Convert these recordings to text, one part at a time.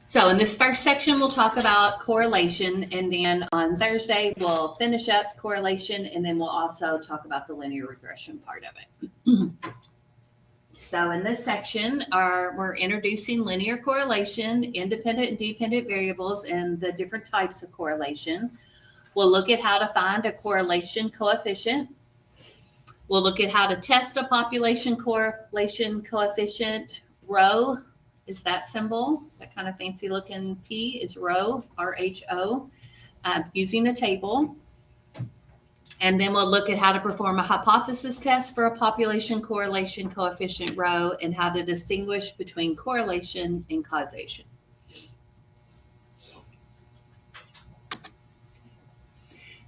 So in this first section, we'll talk about correlation, and then on Thursday, we'll finish up correlation, and then we'll also talk about the linear regression part of it. So in this section, we're introducing linear correlation, independent and dependent variables, and the different types of correlation. We'll look at how to find a correlation coefficient. We'll look at how to test a population correlation coefficient. Rho is that symbol, that kind of fancy looking P is rho, R-H-O, using a table. And then we'll look at how to perform a hypothesis test for a population correlation coefficient rho and how to distinguish between correlation and causation.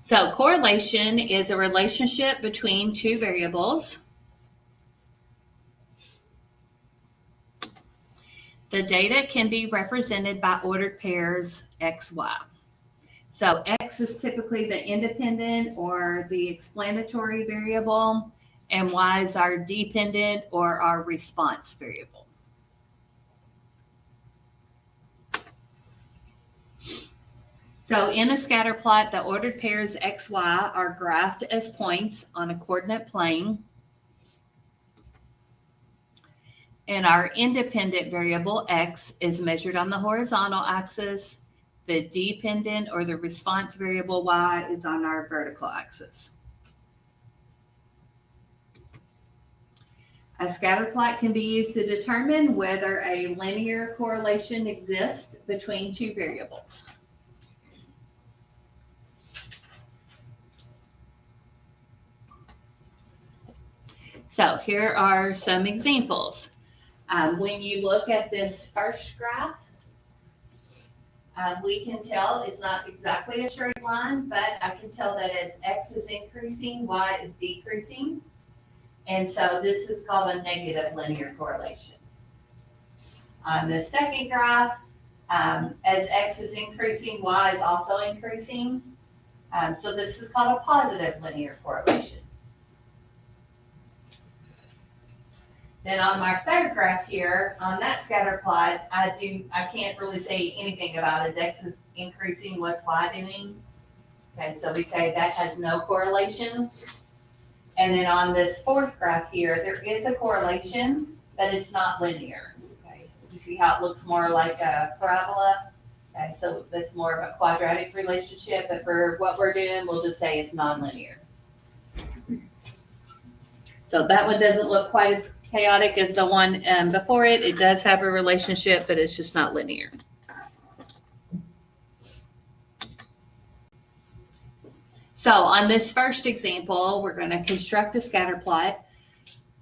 So correlation is a relationship between two variables. The data can be represented by ordered pairs X, Y. So X is typically the independent or the explanatory variable, and Y is our dependent or our response variable. So in a scatter plot, the ordered pairs X, Y are graphed as points on a coordinate plane. And our independent variable X is measured on the horizontal axis. The dependent or the response variable Y is on our vertical axis. A scatter plot can be used to determine whether a linear correlation exists between two variables. So here are some examples. When you look at this first graph, we can tell it's not exactly a straight line, but I can tell that as X is increasing, Y is decreasing. And so this is called a negative linear correlation. On the second graph, as X is increasing, Y is also increasing. So this is called a positive linear correlation. Then on my third graph here, on that scatter plot, I can't really say anything about as X is increasing, what's Y doing. Okay, so we say that has no correlation. And then on this fourth graph here, there is a correlation, but it's not linear. Okay, you see how it looks more like a parabola? Okay, so that's more of a quadratic relationship, but for what we're doing, we'll just say it's nonlinear. So that one doesn't look quite as chaotic as the one before it. It does have a relationship, but it's just not linear. So on this first example, we're going to construct a scatter plot.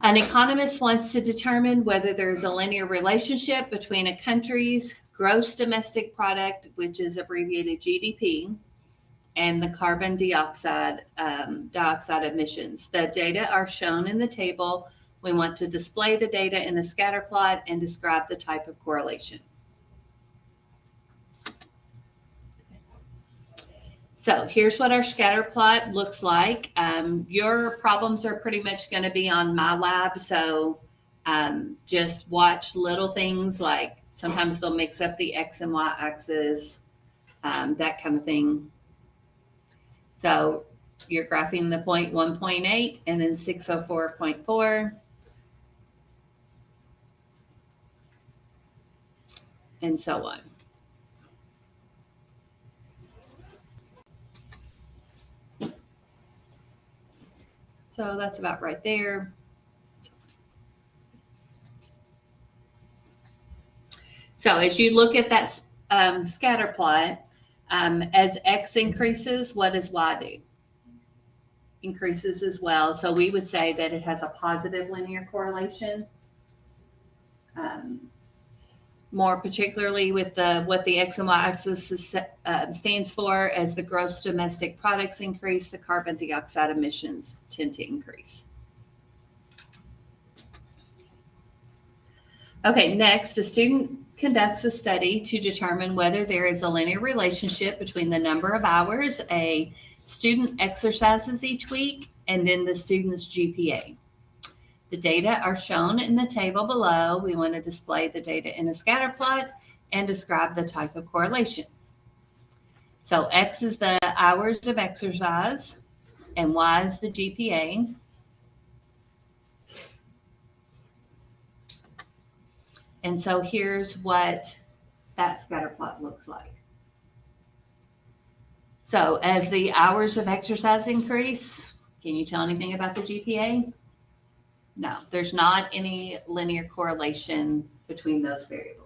An economist wants to determine whether there's a linear relationship between a country's gross domestic product, which is abbreviated GDP, and the carbon dioxide emissions. The data are shown in the table. We want to display the data in the scatter plot and describe the type of correlation. So here's what our scatter plot looks like. Your problems are pretty much going to be on my lab, so just watch little things like sometimes they'll mix up the X and Y axis, that kind of thing. So you're graphing the point 1.8 and then 604.4. And so on. So that's about right there. So as you look at that scatter plot, as X increases, what does Y do? Increases as well. So we would say that it has a positive linear correlation. More particularly with what the X and Y axis stands for, as the gross domestic products increase, the carbon dioxide emissions tend to increase. Okay, next, a student conducts a study to determine whether there is a linear relationship between the number of hours a student exercises each week and then the student's GPA. The data are shown in the table below. We want to display the data in a scatter plot and describe the type of correlation. So X is the hours of exercise, and Y is the GPA. And so here's what that scatter plot looks like. So as the hours of exercise increase, can you tell anything about the GPA? No, there's not any linear correlation between those variables.